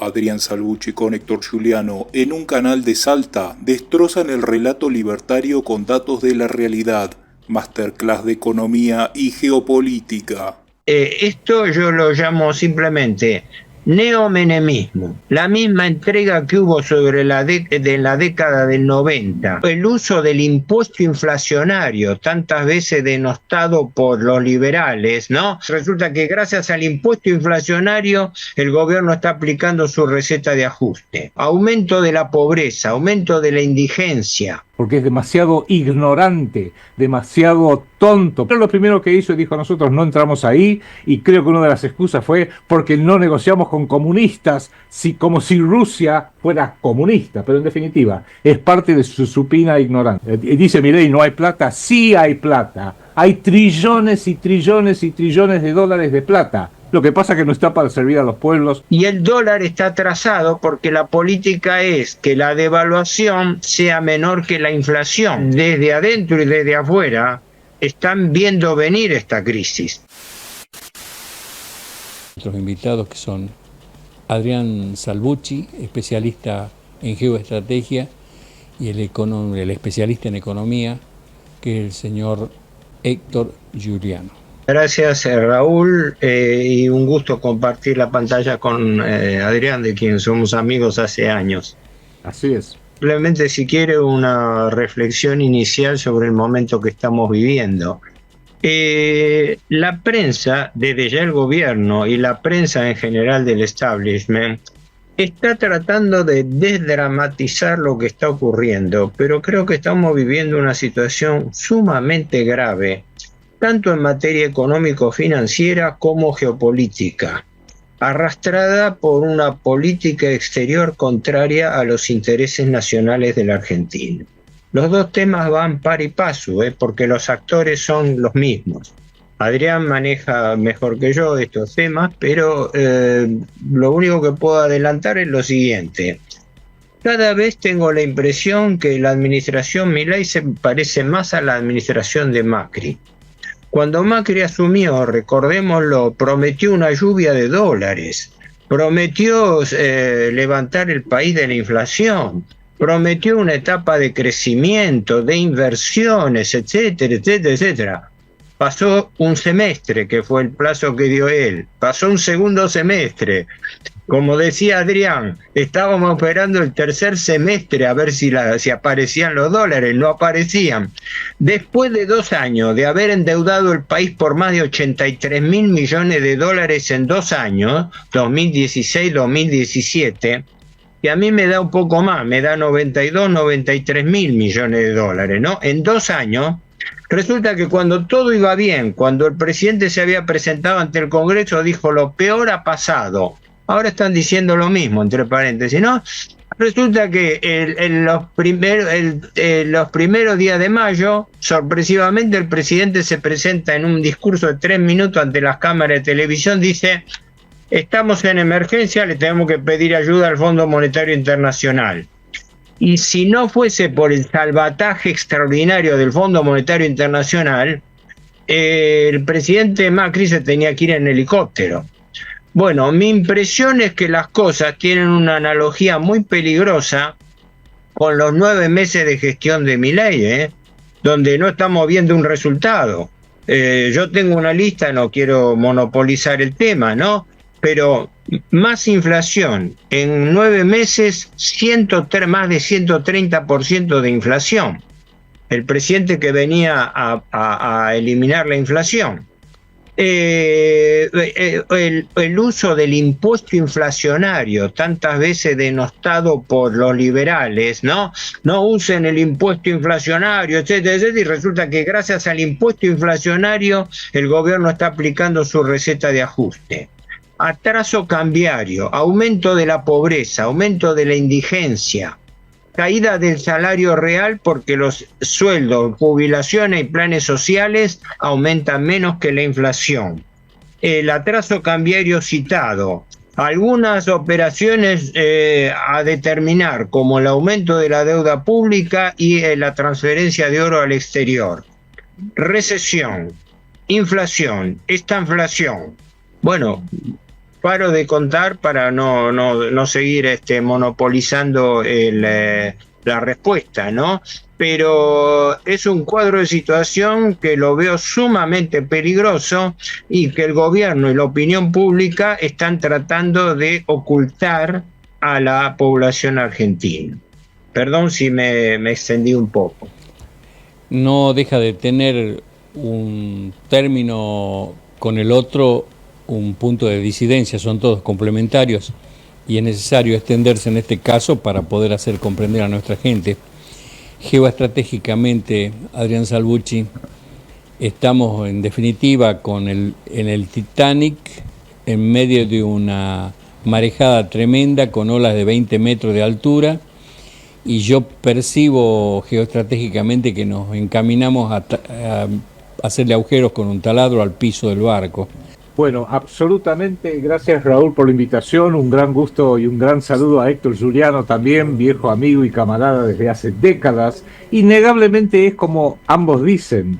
Adrián Salvucci con Héctor Giuliano en un canal de Salta destrozan el relato libertario con datos de la realidad. Masterclass de economía y geopolítica. Esto yo lo llamo simplemente neomenemismo, la misma entrega que hubo sobre la década del 90, el uso del impuesto inflacionario, tantas veces denostado por los liberales, ¿no? Resulta que gracias al impuesto inflacionario el gobierno está aplicando su receta de ajuste. Aumento de la pobreza, aumento de la indigencia. Porque es demasiado ignorante, demasiado tonto. Pero lo primero que hizo, dijo, nosotros no entramos ahí, y creo que una de las excusas fue porque no negociamos con comunistas, como si Rusia fuera comunista, pero en definitiva es parte de su supina ignorancia. Dice Milei, ¿no hay plata? Sí hay plata, hay trillones y trillones y trillones de dólares de plata. Lo que pasa es que no está para servir a los pueblos. Y el dólar está atrasado porque la política es que la devaluación sea menor que la inflación. Desde adentro y desde afuera están viendo venir esta crisis. Nuestros invitados, que son Adrián Salvucci, especialista en geoestrategia, y el especialista en economía, que es el señor Héctor Giuliano. Gracias, Raúl, y un gusto compartir la pantalla con Adrián, de quien somos amigos hace años. Así es. Simplemente, si quiere, una reflexión inicial sobre el momento que estamos viviendo. La prensa, desde ya el gobierno y la prensa en general del establishment, está tratando de desdramatizar lo que está ocurriendo, pero creo que estamos viviendo una situación sumamente grave, tanto en materia económico-financiera como geopolítica, arrastrada por una política exterior contraria a los intereses nacionales de la Argentina. Los dos temas van par y paso, porque los actores son los mismos. Adrián maneja mejor que yo estos temas, pero lo único que puedo adelantar es lo siguiente. Cada vez tengo la impresión que la administración Milei se parece más a la administración de Macri. Cuando Macri asumió, recordémoslo, prometió una lluvia de dólares, prometió levantar el país de la inflación, prometió una etapa de crecimiento, de inversiones, etcétera, etcétera, etcétera. Pasó un semestre, que fue el plazo que dio él, pasó un segundo semestre. Como decía Adrián, estábamos esperando el tercer semestre a ver si aparecían los dólares, no aparecían. Después de 2 años de haber endeudado el país por más de 83 mil millones de dólares en 2 años, 2016-2017, que a mí me da un poco más, me da 93 mil millones de dólares, ¿no? En 2 años, resulta que cuando todo iba bien, cuando el presidente se había presentado ante el Congreso, dijo lo peor ha pasado. Ahora están diciendo lo mismo, entre paréntesis, ¿no? Resulta que los primeros días de mayo, sorpresivamente, el presidente se presenta en un discurso de 3 minutos ante las cámaras de televisión, dice: estamos en emergencia, le tenemos que pedir ayuda al Fondo Monetario Internacional. Y si no fuese por el salvataje extraordinario del Fondo Monetario Internacional, el presidente Macri se tenía que ir en helicóptero. Bueno, mi impresión es que las cosas tienen una analogía muy peligrosa con los 9 meses de gestión de Milei, donde no estamos viendo un resultado. Yo tengo una lista, no quiero monopolizar el tema, ¿no? Pero más inflación en 9 meses, más de 130% de inflación. El presidente que venía a eliminar la inflación. El uso del impuesto inflacionario, tantas veces denostado por los liberales, no usen el impuesto inflacionario, etcétera, etcétera, y resulta que gracias al impuesto inflacionario el gobierno está aplicando su receta de ajuste. Atraso cambiario, aumento de la pobreza, aumento de la indigencia, caída del salario real porque los sueldos, jubilaciones y planes sociales aumentan menos que la inflación. El atraso cambiario citado, algunas operaciones a determinar, como el aumento de la deuda pública y la transferencia de oro al exterior. Recesión, inflación, estanflación. Bueno, paro de contar para no seguir monopolizando la respuesta, ¿no? Pero es un cuadro de situación que lo veo sumamente peligroso y que el gobierno y la opinión pública están tratando de ocultar a la población argentina. Perdón si me extendí un poco. No deja de tener un término con el otro, un punto de disidencia, son todos complementarios y es necesario extenderse en este caso para poder hacer comprender a nuestra gente. Geoestratégicamente, Adrián Salvucci, estamos en definitiva en el Titanic, en medio de una marejada tremenda con olas de 20 metros de altura, y yo percibo geoestratégicamente que nos encaminamos a hacerle agujeros con un taladro al piso del barco. Bueno, absolutamente, gracias Raúl por la invitación, un gran gusto y un gran saludo a Héctor Giuliano también, viejo amigo y camarada desde hace décadas. Innegablemente es como ambos dicen,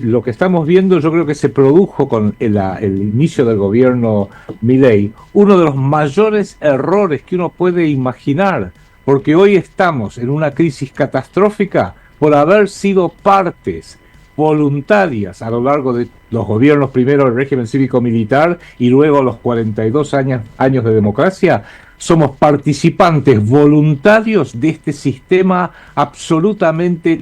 lo que estamos viendo yo creo que se produjo con el inicio del gobierno Milei, uno de los mayores errores que uno puede imaginar, porque hoy estamos en una crisis catastrófica por haber sido partes voluntarias a lo largo de los gobiernos, primero el régimen cívico-militar y luego los 42 años de democracia. Somos participantes voluntarios de este sistema absolutamente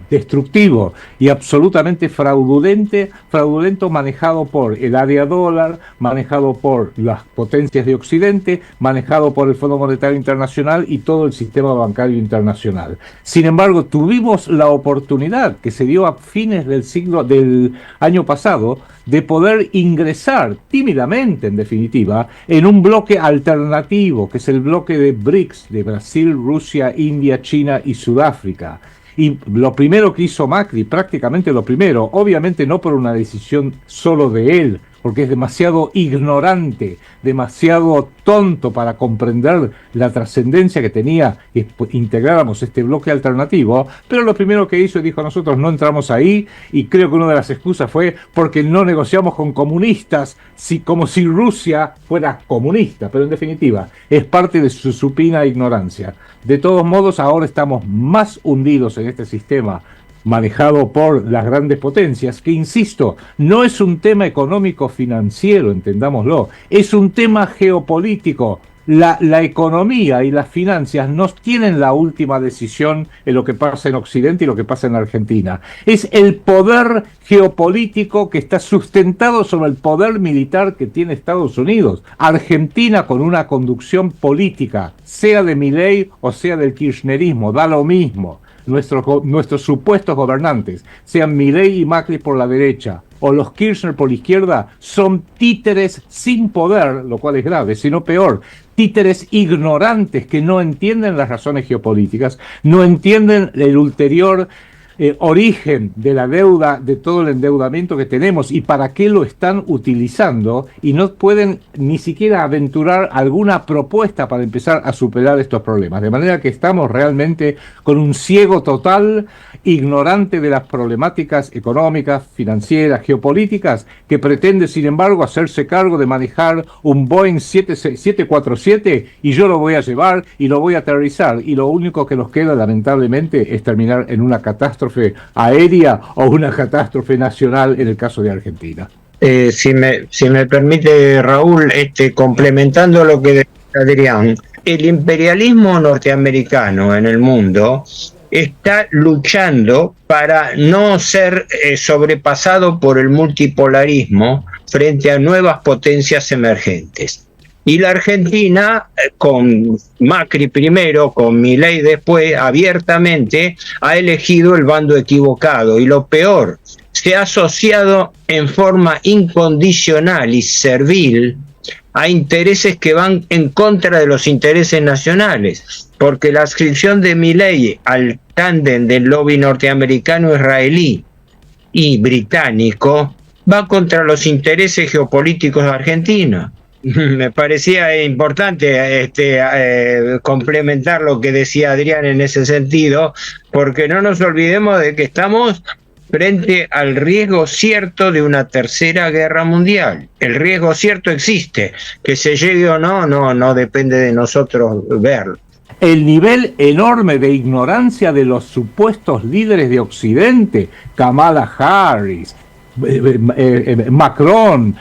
destructivo y absolutamente fraudulento, manejado por el área dólar, manejado por las potencias de Occidente, manejado por el Fondo Monetario Internacional y todo el sistema bancario internacional. Sin embargo, tuvimos la oportunidad que se dio a fines del año pasado de poder ingresar tímidamente, en definitiva, en un bloque alternativo, que es el bloque de BRICS, de Brasil, Rusia, India, China y Sudáfrica. Y lo primero que hizo Macri, prácticamente lo primero, obviamente no por una decisión solo de él, porque es demasiado ignorante, demasiado tonto para comprender la trascendencia que tenía que integráramos este bloque alternativo, pero lo primero que hizo y dijo: nosotros no entramos ahí, y creo que una de las excusas fue porque no negociamos con comunistas, como si Rusia fuera comunista, pero en definitiva es parte de su supina ignorancia. De todos modos, ahora estamos más hundidos en este sistema manejado por las grandes potencias, que insisto, no es un tema económico financiero, entendámoslo, es un tema geopolítico. La economía y las finanzas no tienen la última decisión en lo que pasa en Occidente y lo que pasa en Argentina. Es el poder geopolítico que está sustentado sobre el poder militar que tiene Estados Unidos. Argentina, con una conducción política, sea de Milei o sea del kirchnerismo, da lo mismo. Nuestros supuestos gobernantes, sean Milei y Macri por la derecha o los Kirchner por la izquierda, son títeres sin poder, lo cual es grave, sino peor, títeres ignorantes que no entienden las razones geopolíticas, no entienden el ulterior origen de la deuda, de todo el endeudamiento que tenemos y para qué lo están utilizando, y no pueden ni siquiera aventurar alguna propuesta para empezar a superar estos problemas. De manera que estamos realmente con un ciego total, ignorante de las problemáticas económicas, financieras, geopolíticas, que pretende sin embargo hacerse cargo de manejar un Boeing 747 y yo lo voy a llevar y lo voy a aterrizar, y lo único que nos queda lamentablemente es terminar en una catástrofe aérea o una catástrofe nacional en el caso de Argentina. Si me permite, Raúl, complementando lo que decía Adrián, el imperialismo norteamericano en el mundo está luchando para no ser sobrepasado por el multipolarismo frente a nuevas potencias emergentes. Y la Argentina, con Macri primero, con Milei después, abiertamente ha elegido el bando equivocado. Y lo peor, se ha asociado en forma incondicional y servil a intereses que van en contra de los intereses nacionales. Porque la adscripción de Milei al tándem del lobby norteamericano, israelí y británico va contra los intereses geopolíticos argentinos. Me parecía importante complementar lo que decía Adrián en ese sentido, porque no nos olvidemos de que estamos frente al riesgo cierto de una tercera guerra mundial. El riesgo cierto existe, que se llegue o no, no depende de nosotros verlo. El nivel enorme de ignorancia de los supuestos líderes de Occidente, Kamala Harris, Macron,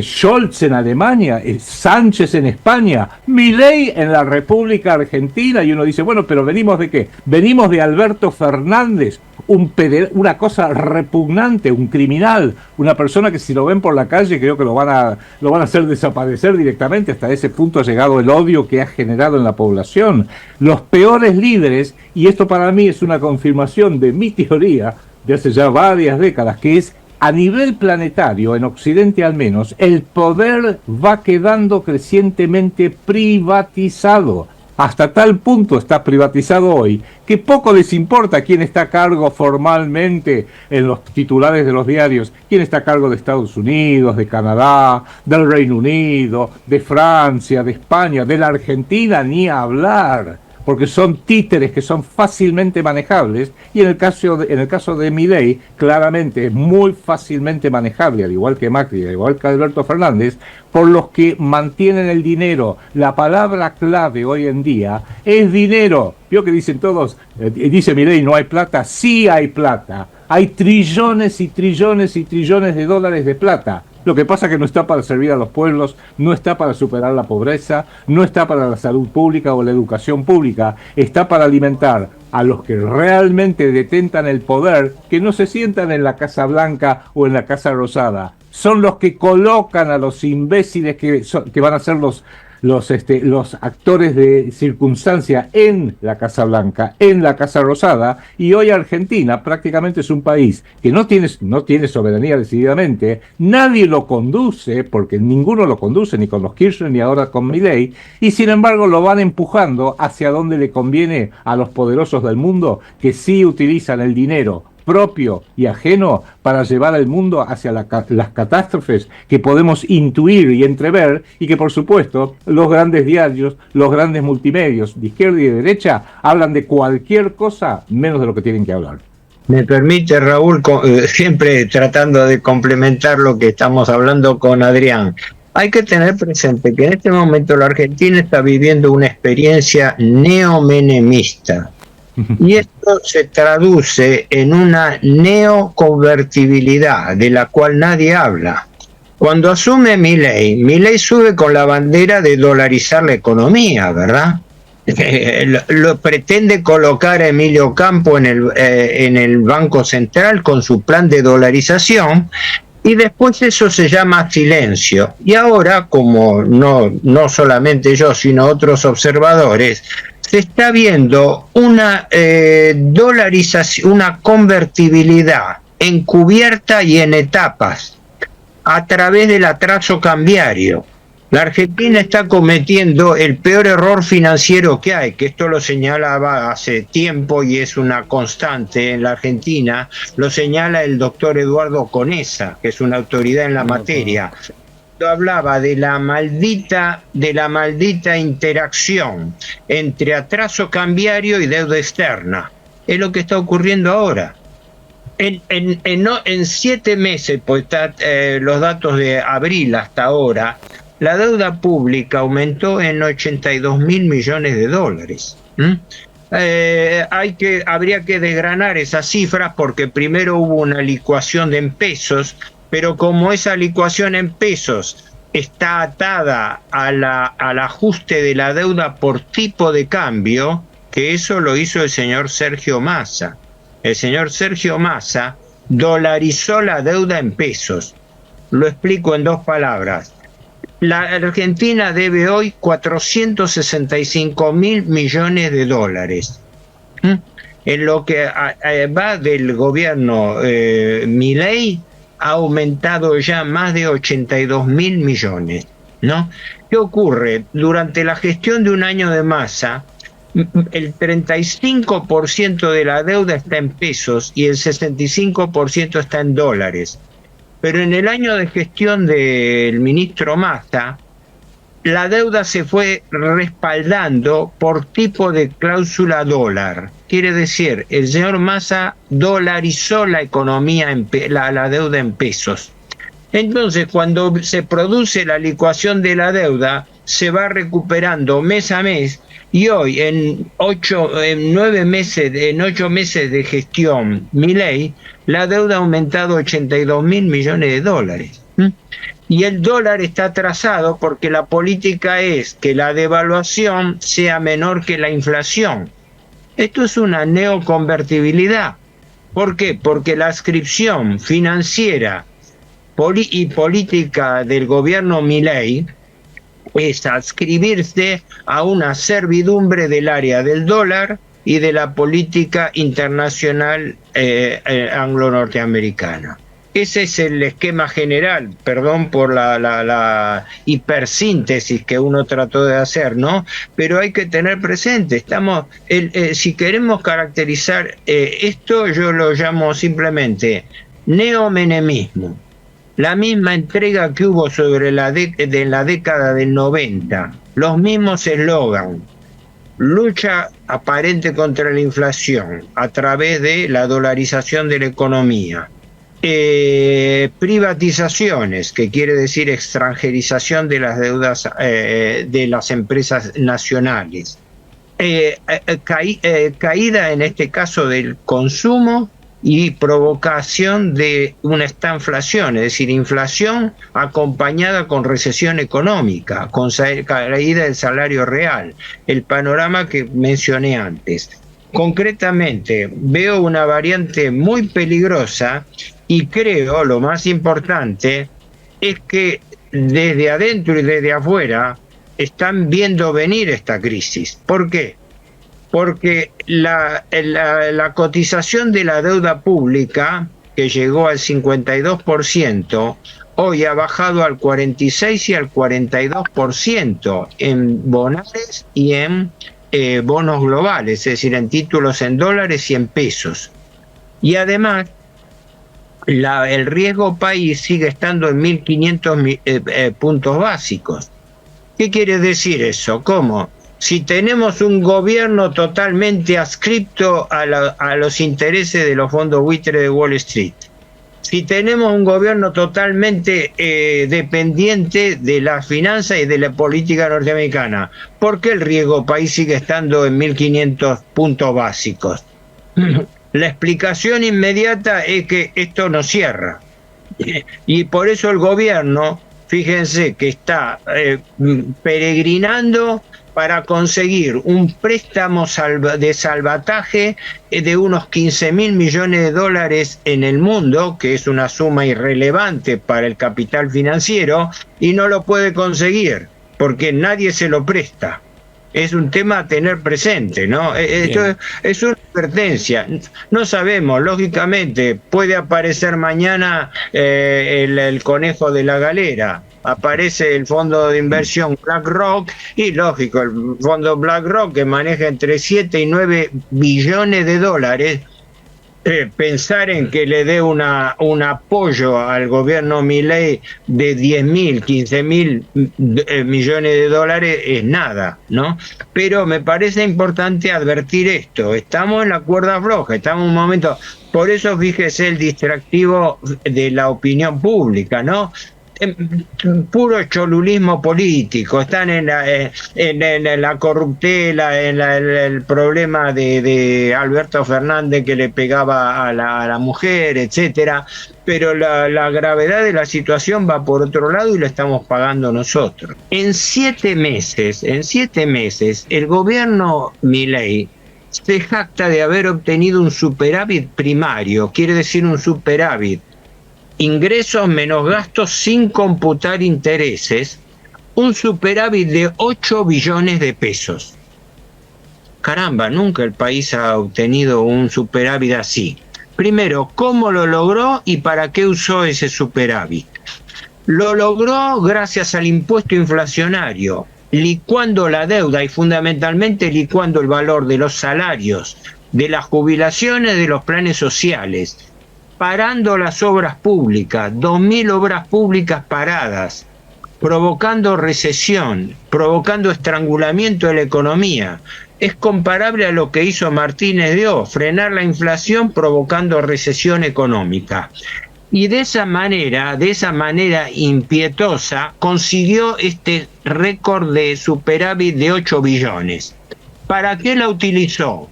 Scholz en Alemania, Sánchez en España, Milei en la República Argentina, y uno dice, bueno, pero ¿venimos de qué? Venimos de Alberto Fernández, una cosa repugnante, un criminal, una persona que si lo ven por la calle creo que lo van a hacer desaparecer directamente. Hasta ese punto ha llegado el odio que ha generado en la población. Los peores líderes, y esto para mí es una confirmación de mi teoría de hace ya varias décadas, que es a nivel planetario, en Occidente al menos, el poder va quedando crecientemente privatizado. Hasta tal punto está privatizado hoy que poco les importa quién está a cargo formalmente en los titulares de los diarios, quién está a cargo de Estados Unidos, de Canadá, del Reino Unido, de Francia, de España, de la Argentina, ni hablar, porque son títeres que son fácilmente manejables, y en el caso de Milei, claramente es muy fácilmente manejable, al igual que Macri, al igual que Alberto Fernández, por los que mantienen el dinero. La palabra clave hoy en día es dinero. Vio que dicen todos, dice Milei, no hay plata. Sí hay plata. Hay trillones y trillones y trillones de dólares de plata. Lo que pasa es que no está para servir a los pueblos, no está para superar la pobreza, no está para la salud pública o la educación pública, está para alimentar a los que realmente detentan el poder, que no se sientan en la Casa Blanca o en la Casa Rosada. Son los que colocan a los imbéciles que van a ser los actores de circunstancia en la Casa Blanca, en la Casa Rosada, y hoy Argentina prácticamente es un país que no tiene soberanía decididamente, nadie lo conduce, porque ninguno lo conduce, ni con los Kirchner ni ahora con Milei, y sin embargo lo van empujando hacia donde le conviene a los poderosos del mundo, que sí utilizan el dinero propio y ajeno para llevar al mundo hacia las catástrofes que podemos intuir y entrever, y que por supuesto los grandes diarios, los grandes multimedios de izquierda y de derecha hablan de cualquier cosa menos de lo que tienen que hablar. Me permite, Raúl, siempre tratando de complementar lo que estamos hablando con Adrián. Hay que tener presente que en este momento la Argentina está viviendo una experiencia neomenemista. Y esto se traduce en una neoconvertibilidad de la cual nadie habla. Cuando asume Milei sube con la bandera de dolarizar la economía, ¿verdad? Lo pretende colocar a Emilio Campo en el Banco Central con su plan de dolarización, y después eso se llama silencio. Y ahora, como no solamente yo, sino otros observadores, se está viendo una dolarización, una convertibilidad encubierta y en etapas a través del atraso cambiario. La Argentina está cometiendo el peor error financiero que hay, que esto lo señalaba hace tiempo y es una constante en la Argentina, lo señala el doctor Eduardo Conesa, que es una autoridad en la materia. Hablaba de la maldita interacción entre atraso cambiario y deuda externa. Es lo que está ocurriendo ahora. En 7 meses, pues los datos de abril hasta ahora, la deuda pública aumentó en 82.000 millones de dólares. Habría que desgranar esas cifras, porque primero hubo una licuación en pesos, pero como esa licuación en pesos está atada al ajuste de la deuda por tipo de cambio, que eso lo hizo el señor Sergio Massa. El señor Sergio Massa dolarizó la deuda en pesos. Lo explico en 2 palabras. La Argentina debe hoy 465.000 millones de dólares. En lo que va del gobierno Milei, ha aumentado ya más de 82.000 millones, ¿no? ¿Qué ocurre? Durante la gestión de un año de Massa, el 35% de la deuda está en pesos y el 65% está en dólares. Pero en el año de gestión del ministro Massa, la deuda se fue respaldando por tipo de cláusula dólar. Quiere decir, el señor Massa dolarizó la economía, la deuda en pesos. Entonces, cuando se produce la licuación de la deuda, se va recuperando mes a mes, y hoy, en 8 meses de gestión Milei, la deuda ha aumentado 82.000 millones de dólares. Y el dólar está atrasado porque la política es que la devaluación sea menor que la inflación. Esto es una neoconvertibilidad. ¿Por qué? Porque la adscripción financiera y política del gobierno Milei es adscribirse a una servidumbre del área del dólar y de la política internacional anglo-norteamericana. Ese es el esquema general, perdón por la hipersíntesis que uno trató de hacer, ¿no? Pero hay que tener presente, si queremos caracterizar esto, yo lo llamo simplemente neomenemismo. La misma entrega que hubo sobre la década del 90, los mismos eslogan, lucha aparente contra la inflación a través de la dolarización de la economía, privatizaciones, que quiere decir extranjerización de las deudas de las empresas nacionales, caída en este caso del consumo y provocación de una estanflación, es decir, inflación acompañada con recesión económica, con caída del salario real, el panorama que mencioné antes. Concretamente, veo una variante muy peligrosa y creo, lo más importante, es que desde adentro y desde afuera están viendo venir esta crisis. ¿Por qué? Porque la cotización de la deuda pública, que llegó al 52%, hoy ha bajado al 46% y al 42% en bonales y en bonos globales, es decir, en títulos en dólares y en pesos. Y además, el riesgo país sigue estando en 1.500 puntos básicos. ¿Qué quiere decir eso? ¿Cómo? Si tenemos un gobierno totalmente adscripto a los intereses de los fondos buitre de Wall Street, si tenemos un gobierno totalmente dependiente de las finanzas y de la política norteamericana, ¿por qué el riesgo país sigue estando en 1.500 puntos básicos? La explicación inmediata es que esto no cierra. Y por eso el gobierno, fíjense que está peregrinando para conseguir un préstamo de salvataje de unos 15.000 millones de dólares en el mundo, que es una suma irrelevante para el capital financiero, y no lo puede conseguir porque nadie se lo presta. Es un tema a tener presente, ¿no? Esto es una advertencia. No sabemos, lógicamente, puede aparecer mañana el conejo de la galera. Aparece el fondo de inversión BlackRock y, lógico, el fondo BlackRock, que maneja entre 7 y 9 billones de dólares, pensar en que le dé un apoyo al gobierno Milei de 10.000, 15.000 millones de dólares es nada, ¿no? Pero me parece importante advertir esto. Estamos en la cuerda floja, estamos en un momento... Por eso fíjese el distractivo de la opinión pública, ¿no? Puro cholulismo político, están en la corruptela, en el problema de Alberto Fernández, que le pegaba a la mujer, etcétera, pero la gravedad de la situación va por otro lado y lo estamos pagando nosotros. En 7 meses, el gobierno Milei se jacta de haber obtenido un superávit primario, quiere decir un superávit, ingresos menos gastos sin computar intereses, un superávit de 8 billones de pesos. Caramba, nunca el país ha obtenido un superávit así. Primero, ¿cómo lo logró y para qué usó ese superávit? Lo logró gracias al impuesto inflacionario, licuando la deuda y fundamentalmente licuando el valor de los salarios, de las jubilaciones, de los planes sociales, parando las obras públicas, 2.000 obras públicas paradas, provocando recesión, provocando estrangulamiento de la economía. Es comparable a lo que hizo Martínez de Oz, frenar la inflación provocando recesión económica. Y de esa manera impietosa, consiguió este récord de superávit de 8 billones. ¿Para qué la utilizó?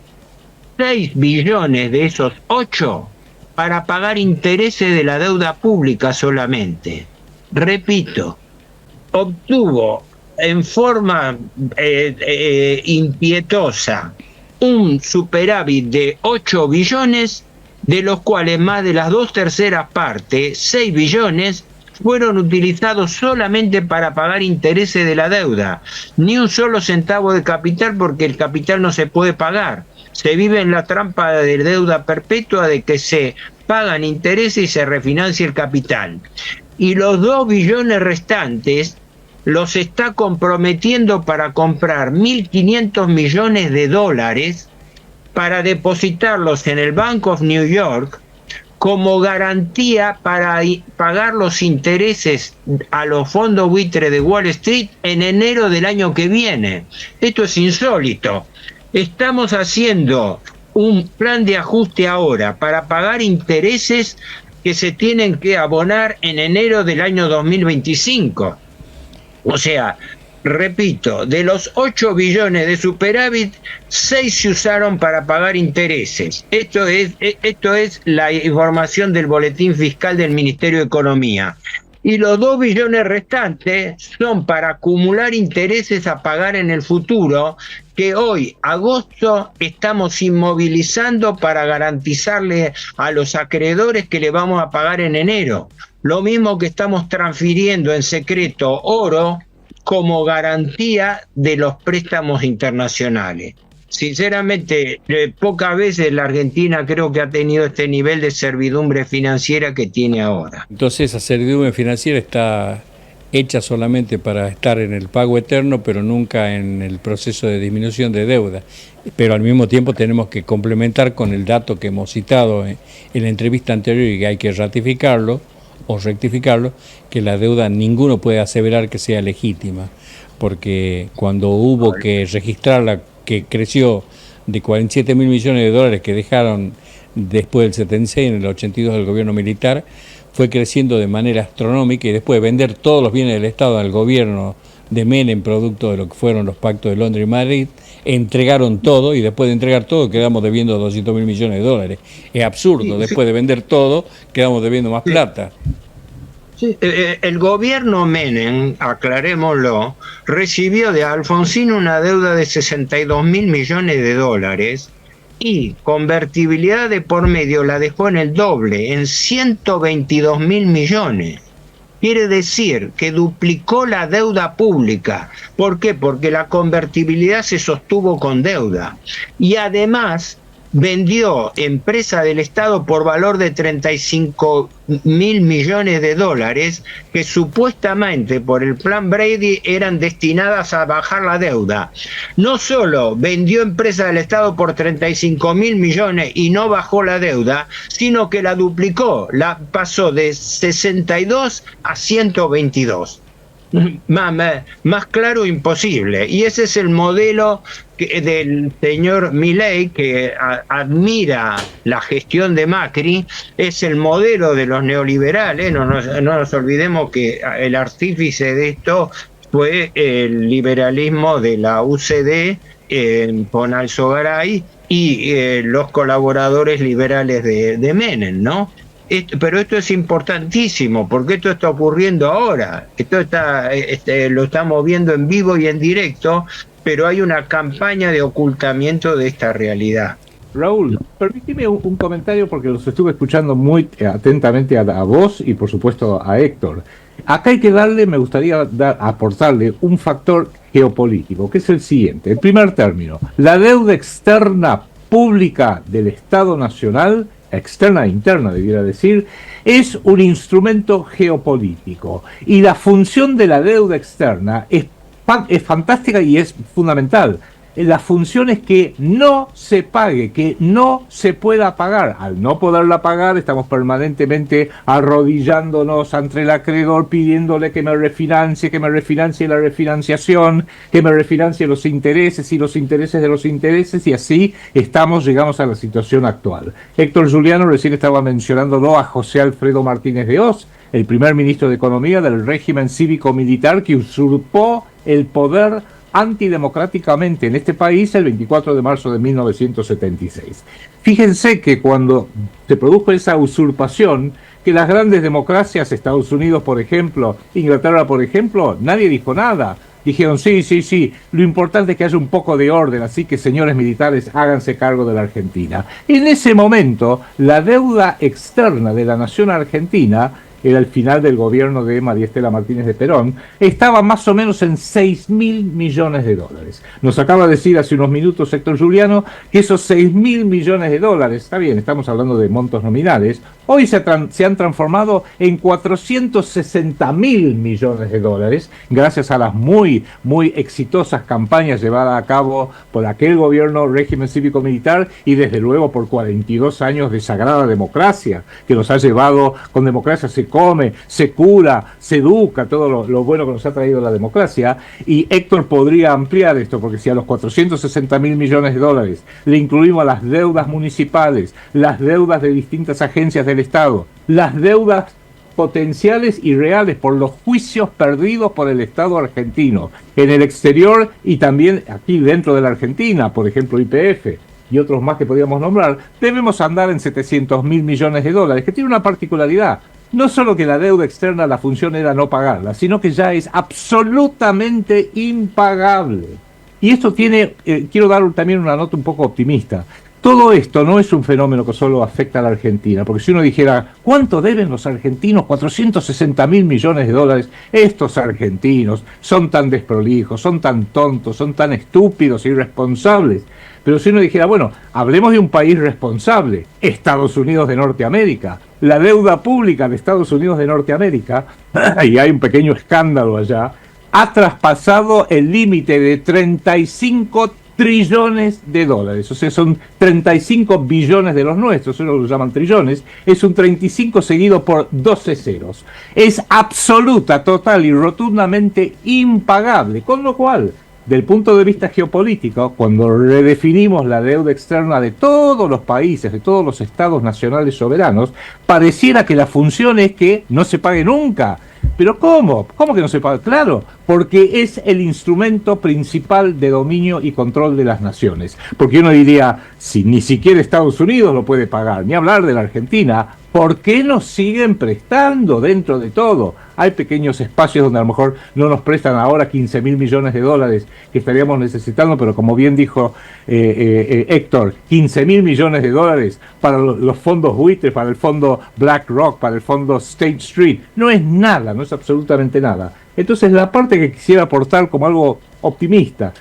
6 billones de esos 8 para pagar intereses de la deuda pública solamente. Repito, obtuvo en forma impietosa un superávit de 8 billones, de los cuales más de las 2/3 partes, 6 billones, fueron utilizados solamente para pagar intereses de la deuda. Ni un solo centavo de capital, porque el capital no se puede pagar. Se vive en la trampa de deuda perpetua, de que se pagan intereses y se refinancia el capital. Y los 2 billones restantes los está comprometiendo para comprar 1.500 millones de dólares para depositarlos en el Bank of New York como garantía para pagar los intereses a los fondos buitre de Wall Street en enero del año que viene. Esto es insólito. Estamos haciendo un plan de ajuste ahora para pagar intereses que se tienen que abonar en enero del año 2025. O sea, repito, de los 8 billones de superávit, 6 se usaron para pagar intereses. Esto es la información del boletín fiscal del Ministerio de Economía. Y los 2 billones restantes son para acumular intereses a pagar en el futuro, que hoy, agosto, estamos inmovilizando para garantizarle a los acreedores que le vamos a pagar en enero. Lo mismo que estamos transfiriendo en secreto oro como garantía de los préstamos internacionales. Sinceramente, pocas veces la Argentina creo que ha tenido este nivel de servidumbre financiera que tiene ahora. Entonces, esa servidumbre financiera está hecha solamente para estar en el pago eterno, pero nunca en el proceso de disminución de deuda. Pero al mismo tiempo tenemos que complementar con el dato que hemos citado en la entrevista anterior, y que hay que ratificarlo o rectificarlo, que la deuda ninguno puede aseverar que sea legítima, porque cuando hubo que registrarla, que creció de 47 mil millones de dólares que dejaron después del 76, en el 82 del gobierno militar, fue creciendo de manera astronómica, y después de vender todos los bienes del Estado al gobierno de Menem, producto de lo que fueron los pactos de Londres y Madrid, entregaron todo, y después de entregar todo quedamos debiendo 200 mil millones de dólares. Es absurdo, después de vender todo quedamos debiendo más plata. Sí, el gobierno Menem, aclarémoslo, recibió de Alfonsín una deuda de 62 mil millones de dólares, y convertibilidad de por medio la dejó en el doble, en 122 mil millones. Quiere decir que duplicó la deuda pública. ¿Por qué? Porque la convertibilidad se sostuvo con deuda. Y además vendió empresa del Estado por valor de 35 mil millones de dólares, que supuestamente por el plan Brady eran destinadas a bajar la deuda. No solo vendió empresa del Estado por 35 mil millones y no bajó la deuda, sino que la duplicó, la pasó de 62 a 122. Más claro imposible. Y ese es el modelo del señor Milei, que admira la gestión de Macri. Es el modelo de los neoliberales. No nos olvidemos que el artífice de esto fue el liberalismo de la UCD con Alzogaray y los colaboradores liberales de Menem, ¿no? Pero esto es importantísimo, porque esto está ocurriendo ahora. Esto lo estamos viendo en vivo y en directo, pero hay una campaña de ocultamiento de esta realidad. Raúl, permíteme un comentario, porque los estuve escuchando muy atentamente a vos y por supuesto a Héctor. Acá hay que me gustaría aportarle un factor geopolítico, que es el siguiente. El primer término: la deuda externa pública del Estado Nacional, externa e interna debiera decir, es un instrumento geopolítico, y la función de la deuda externa es fantástica y es fundamental. la función es que no se pague, que no se pueda pagar. Al no poderla pagar, estamos permanentemente arrodillándonos ante el acreedor pidiéndole que me refinancie la refinanciación, que me refinancie los intereses y los intereses de los intereses, y así llegamos a la situación actual. Héctor Juliano recién estaba mencionándolo a José Alfredo Martínez de Hoz, el primer ministro de Economía del régimen cívico-militar que usurpó el poder antidemocráticamente en este país el 24 de marzo de 1976. Fíjense que cuando se produjo esa usurpación, que las grandes democracias, Estados Unidos por ejemplo, Inglaterra por ejemplo, nadie dijo nada. Dijeron sí, lo importante es que haya un poco de orden, así que señores militares háganse cargo de la Argentina. En ese momento, la deuda externa de la nación argentina, era el final del gobierno de María Estela Martínez de Perón, estaba más o menos en 6.000 millones de dólares. Nos acaba de decir hace unos minutos Héctor Juliano que esos 6.000 millones de dólares, está bien, estamos hablando de montos nominales, hoy se han transformado en 460.000 millones de dólares, gracias a las muy exitosas campañas llevadas a cabo por aquel gobierno régimen cívico-militar y desde luego por 42 años de sagrada democracia, que nos ha llevado, con democracia se come, se cura, se educa, todo lo bueno que nos ha traído la democracia. Y Héctor podría ampliar esto, porque si a los 460.000 millones de dólares le incluimos las deudas municipales, las deudas de distintas agencias del Estado, las deudas potenciales y reales por los juicios perdidos por el Estado argentino en el exterior y también aquí dentro de la Argentina, por ejemplo YPF y otros más que podríamos nombrar, debemos andar en 700.000 millones de dólares, que tiene una particularidad. No solo que la deuda externa, la función era no pagarla, sino que ya es absolutamente impagable. Y esto tiene, quiero dar también una nota un poco optimista. Todo esto no es un fenómeno que solo afecta a la Argentina, porque si uno dijera, ¿cuánto deben los argentinos? 460.000 millones de dólares. Estos argentinos son tan desprolijos, son tan tontos, son tan estúpidos e irresponsables. Pero si uno dijera, bueno, hablemos de un país responsable, Estados Unidos de Norteamérica. La deuda pública de Estados Unidos de Norteamérica, y hay un pequeño escándalo allá, ha traspasado el límite de 35 trillones de dólares, o sea, son 35 billones de los nuestros, eso lo llaman trillones, es un 35 seguido por 12 ceros. Es absoluta, total y rotundamente impagable, con lo cual, del punto de vista geopolítico, cuando redefinimos la deuda externa de todos los países, de todos los estados nacionales soberanos, pareciera que la función es que no se pague nunca. ¿Pero cómo? ¿Cómo que no se paga? Claro, porque es el instrumento principal de dominio y control de las naciones. Porque uno diría, si ni siquiera Estados Unidos lo puede pagar, ni hablar de la Argentina, ¿por qué nos siguen prestando dentro de todo? Hay pequeños espacios donde a lo mejor no nos prestan ahora 15.000 millones de dólares que estaríamos necesitando, pero como bien dijo Héctor, 15.000 millones de dólares para los fondos buitres, para el fondo BlackRock, para el fondo State Street, no es nada, no es absolutamente nada. Entonces la parte que quisiera aportar como algo optimista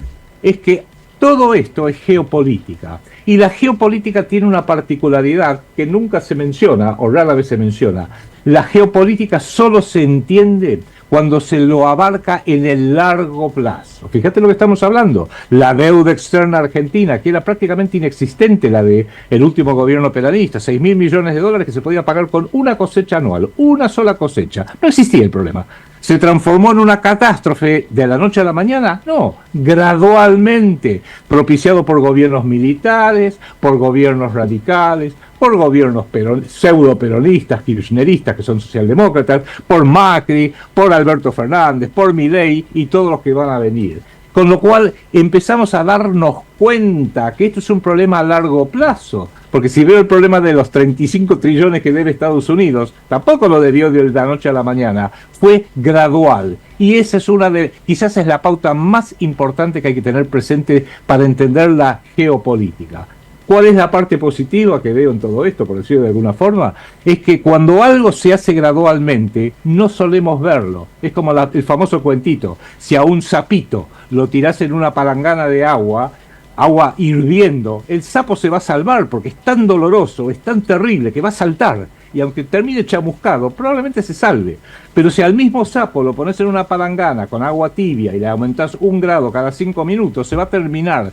es que todo esto es geopolítica, y la geopolítica tiene una particularidad que nunca se menciona, o rara vez se menciona. La geopolítica solo se entiende cuando se lo abarca en el largo plazo. Fíjate lo que estamos hablando. La deuda externa argentina, que era prácticamente inexistente, la de el último gobierno peronista, 6.000 millones de dólares que se podía pagar con una cosecha anual, una sola cosecha. No existía el problema. ¿Se transformó en una catástrofe de la noche a la mañana? No, gradualmente, propiciado por gobiernos militares, por gobiernos radicales, por gobiernos pseudo-peronistas, kirchneristas, que son socialdemócratas, por Macri, por Alberto Fernández, por Milei y todos los que van a venir. Con lo cual empezamos a darnos cuenta que esto es un problema a largo plazo. Porque si veo el problema de los 35 trillones que debe Estados Unidos, tampoco lo debió de la noche a la mañana, fue gradual. Y esa es quizás es la pauta más importante que hay que tener presente para entender la geopolítica. ¿Cuál es la parte positiva que veo en todo esto, por decirlo de alguna forma? Es que cuando algo se hace gradualmente, no solemos verlo. Es como el famoso cuentito, si a un sapito lo tirás en una palangana de agua hirviendo, el sapo se va a salvar porque es tan doloroso, es tan terrible que va a saltar. y aunque termine chamuscado, probablemente se salve. Pero si al mismo sapo lo pones en una palangana con agua tibia y le aumentás 1 grado cada 5 minutos, se va a terminar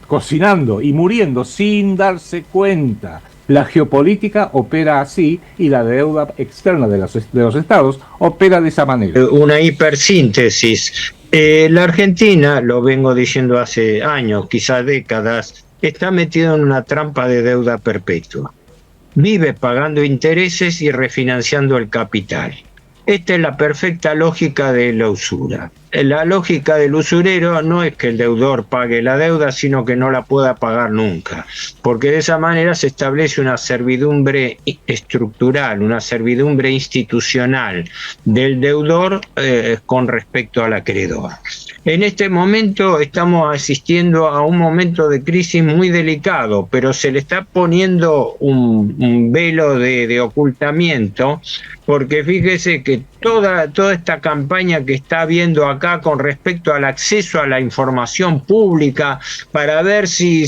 cocinando y muriendo sin darse cuenta. La geopolítica opera así y la deuda externa de los estados opera de esa manera. Una hipersíntesis. La Argentina, lo vengo diciendo hace años, quizás décadas, está metida en una trampa de deuda perpetua. Vive pagando intereses y refinanciando el capital. Esta es la perfecta lógica de la usura. La lógica del usurero no es que el deudor pague la deuda, sino que no la pueda pagar nunca, porque de esa manera se establece una servidumbre estructural, una servidumbre institucional del deudor con respecto al acreedor. En este momento estamos asistiendo a un momento de crisis muy delicado, pero se le está poniendo un velo de ocultamiento, porque fíjese que toda esta campaña que está habiendo acá con respecto al acceso a la información pública para ver si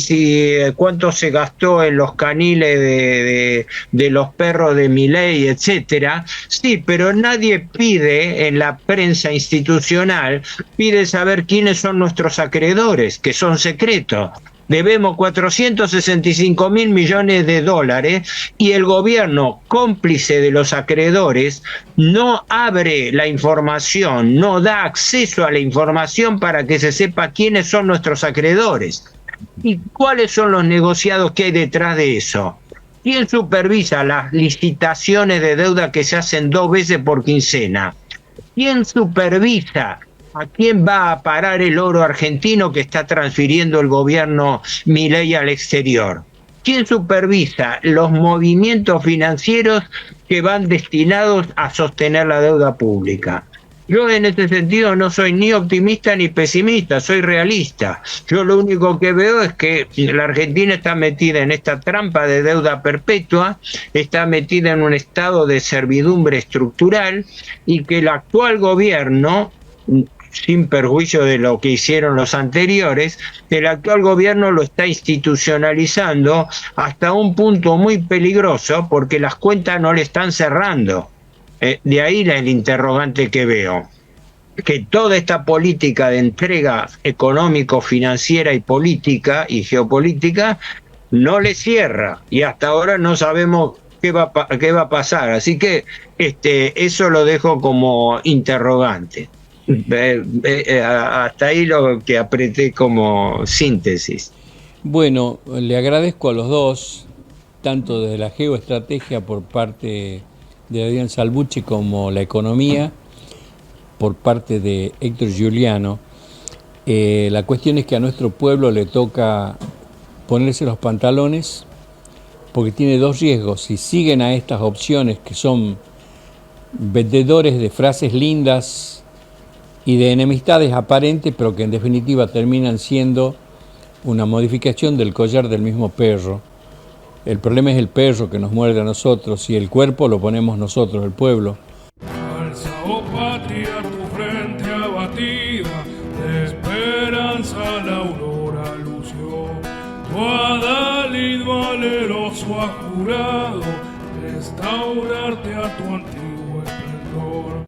cuánto se gastó en los caniles de los perros de Milei, etcétera, sí, pero nadie pide en la prensa institucional, pide saber quiénes son nuestros acreedores, que son secretos. Debemos 465 mil millones de dólares y el gobierno, cómplice de los acreedores, no abre la información, no da acceso a la información para que se sepa quiénes son nuestros acreedores y cuáles son los negociados que hay detrás de eso. ¿Quién supervisa las licitaciones de deuda que se hacen 2 veces por quincena? ¿Quién supervisa a quién va a parar el oro argentino que está transfiriendo el gobierno Milei al exterior? ¿Quién supervisa los movimientos financieros que van destinados a sostener la deuda pública? Yo en este sentido no soy ni optimista ni pesimista, soy realista. Yo lo único que veo es que la Argentina está metida en esta trampa de deuda perpetua, está metida en un estado de servidumbre estructural y que el actual gobierno, sin perjuicio de lo que hicieron los anteriores, el actual gobierno lo está institucionalizando hasta un punto muy peligroso porque las cuentas no le están cerrando. De ahí el interrogante que veo. Que toda esta política de entrega económico, financiera y política y geopolítica no le cierra y hasta ahora no sabemos qué va a pasar. Así que eso lo dejo como interrogante. Hasta ahí lo que apreté como síntesis. Bueno, le agradezco a los dos, tanto desde la geoestrategia por parte de Adrián Salvucci como la economía por parte de Héctor Giuliano. La cuestión es que a nuestro pueblo le toca ponerse los pantalones porque tiene 2 riesgos. Si siguen a estas opciones que son vendedores de frases lindas y de enemistades aparentes, pero que en definitiva terminan siendo una modificación del collar del mismo perro. El problema es el perro que nos muerde a nosotros y el cuerpo lo ponemos nosotros, el pueblo. Alza, oh patria, tu frente abatida, de esperanza la aurora lució. Tu adalid valeroso ha jurado restaurarte a tu antiguo esplendor.